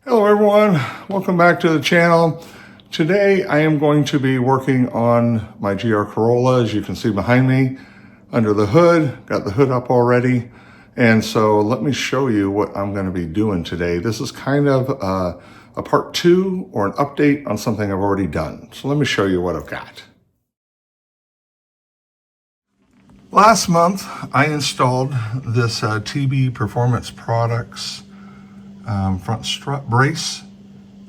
Hello everyone, welcome back to the channel. Today I am going to be working on my GR Corolla, as you can see behind me, under the hood. Got the hood up already. And so let me show you what I'm going to be doing today. This is kind of a part two or an update on something I've already done. So let me show you what I've got. Last month I installed this TB Performance Products front strut brace,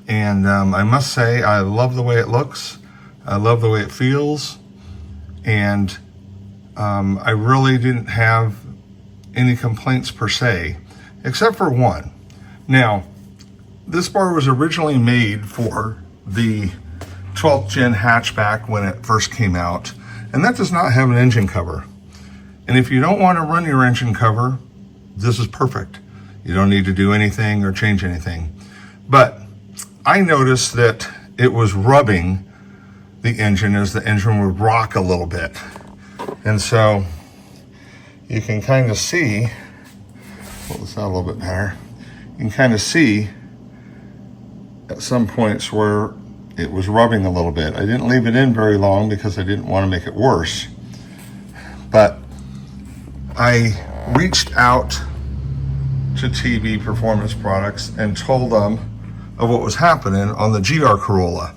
and I must say I love the way it looks. I love the way it feels, and I really didn't have any complaints per se, except for one. Now, this bar was originally made for the 12th gen hatchback when it first came out, and that does not have an engine cover. And if you don't want to run your engine cover, this is perfect. You don't need to do anything or change anything. But I noticed that it was rubbing the engine as the engine would rock a little bit. And so you can kind of see, pull this out a little bit better, you can kind of see at some points where it was rubbing a little bit. I didn't leave it in very long because I didn't want to make it worse. But I reached out to TB Performance Products and told them of what was happening on the GR Corolla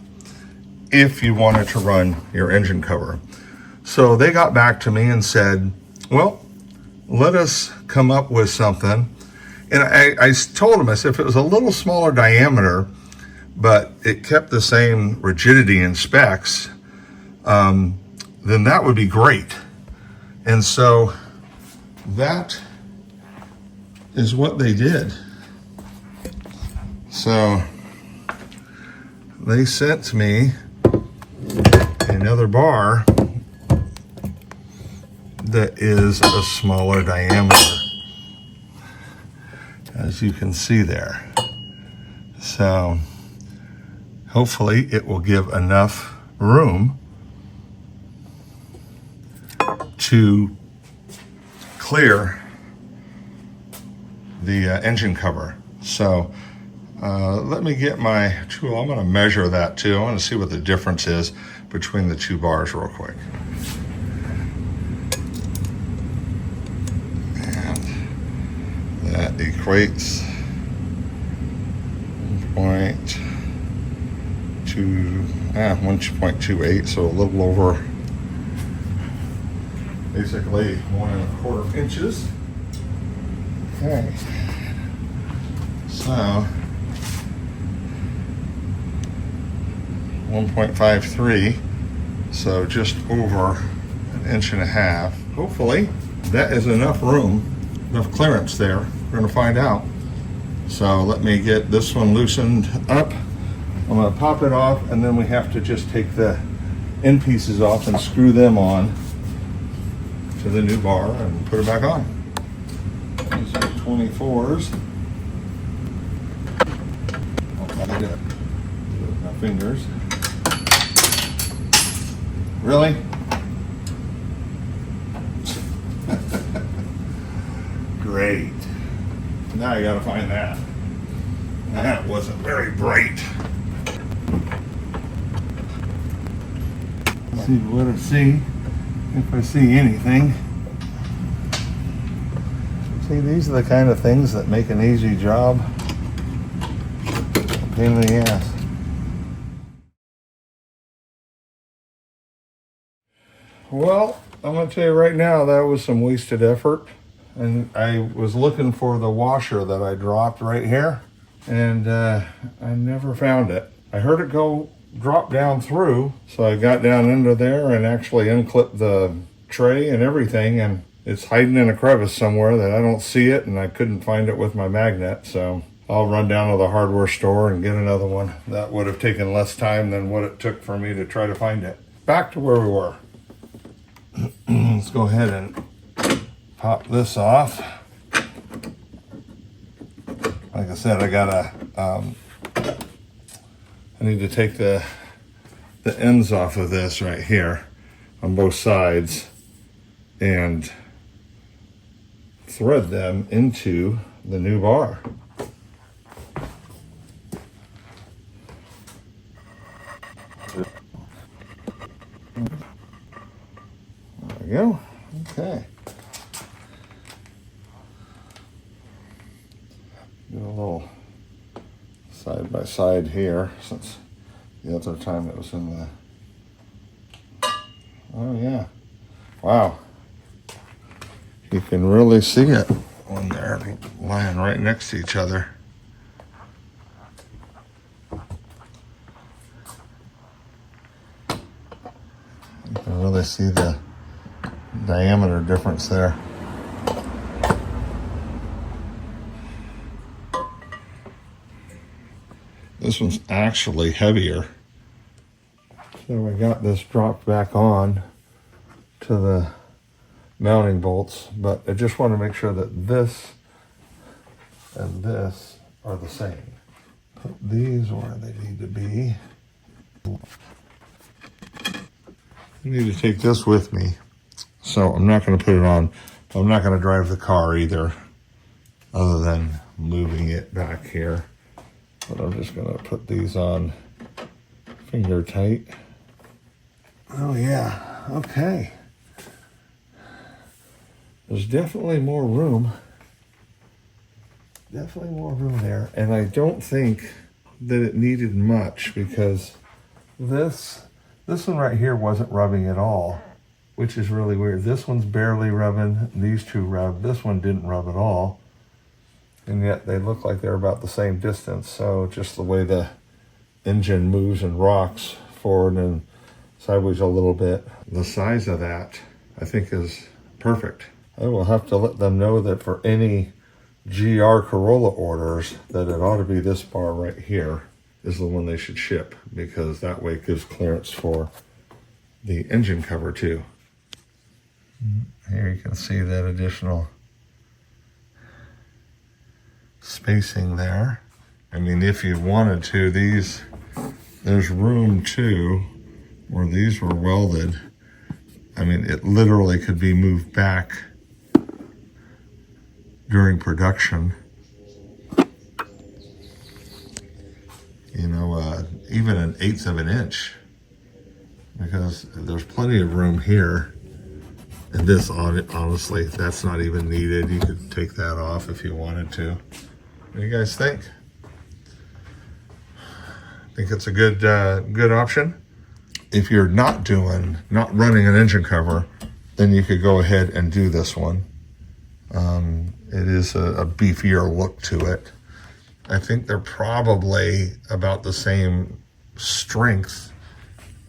if you wanted to run your engine cover. So they got back to me and said, well, let us come up with something. And I told them, I said, if it was a little smaller diameter, but it kept the same rigidity and specs, then that would be great. And so that is what they did. So they sent me another bar that is a smaller diameter, as you can see there. So hopefully it will give enough room to clear the engine cover. So let me get my tool. I'm going to measure that too. I want to see what the difference is between the two bars real quick. And that equates 1.28, so a little over, basically 1¼ inches. Okay, so 1.53, so just over 1.5 inches. Hopefully that is enough room, enough clearance there. We're going to find out. So let me get this one loosened up. I'm going to pop it off, and then we have to just take the end pieces off and screw them on to the new bar and put it back on. These are 24s. I did it with my fingers. Really? Great. Now I gotta find that. That wasn't very bright. Let's see what I see, if I see anything. See, these are the kind of things that make an easy job a pain in the ass. Well, I'm going to tell you right now, that was some wasted effort. And I was looking for the washer that I dropped right here, and I never found it. I heard it go drop down through, so I got down into there and actually unclipped the tray and everything, and it's hiding in a crevice somewhere that I don't see it, and I couldn't find it with my magnet. So I'll run down to the hardware store and get another one. That would have taken less time than what it took for me to try to find it. Back to where we were. Let's go ahead and pop this off. Like I said, I gotta, I need to take the ends off of this right here on both sides and thread them into the new bar. There we go. Okay. Do a little side by side here, since the other time it was in the... Oh yeah. Wow. You can really see it when they're lying right next to each other. You can really see the diameter difference there. This one's actually heavier. So we got this dropped back on to the mounting bolts, but I just want to make sure that this and this are the same. Put these where they need to be. I need to take this with me, so I'm not going to put it on. I'm not going to drive the car either, other than moving it back here. But I'm just going to put these on finger tight. Oh yeah, okay. There's definitely more room. Definitely more room there. And I don't think that it needed much, because this one right here wasn't rubbing at all, which is really weird. This one's barely rubbing. These two rub. This one didn't rub at all. And yet they look like they're about the same distance. So just the way the engine moves and rocks forward and sideways a little bit, the size of that, I think, is perfect. I will have to let them know that for any GR Corolla orders, that it ought to be this bar right here is the one they should ship, because that way it gives clearance for the engine cover too. Here you can see that additional spacing there. I mean, if you wanted to, there's room too where these were welded. I mean, it literally could be moved back during production. You know, even 1/8 of an inch, because there's plenty of room here. And this, honestly, that's not even needed. You could take that off if you wanted to. What do you guys think? Think it's a good option? If you're not running an engine cover, then you could go ahead and do this one. It is a beefier look to it. I think they're probably about the same strength,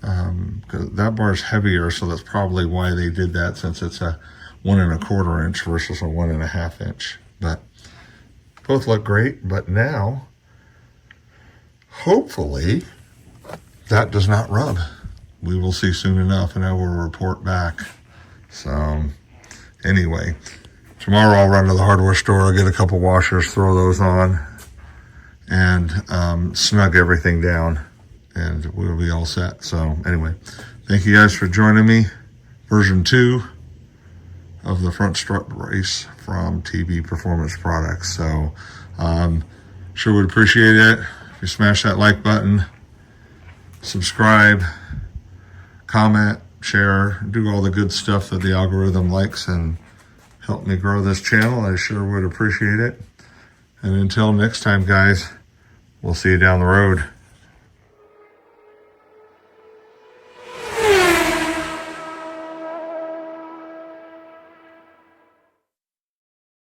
because that bar is heavier, so that's probably why they did that, since it's a 1 1/4 inch versus a 1 1/2 inch. But both look great. But now, hopefully, that does not rub. We will see soon enough, and I will report back. So anyway, tomorrow I'll run to the hardware store, get a couple washers, throw those on, and snug everything down, and we'll be all set. So anyway, thank you guys for joining me. Version 2 of the front strut brace from TB Performance Products. So sure would appreciate it if you smash that like button, subscribe, comment, share, do all the good stuff that the algorithm likes, and help me grow this channel. I sure would appreciate it. And until next time, guys, we'll see you down the road.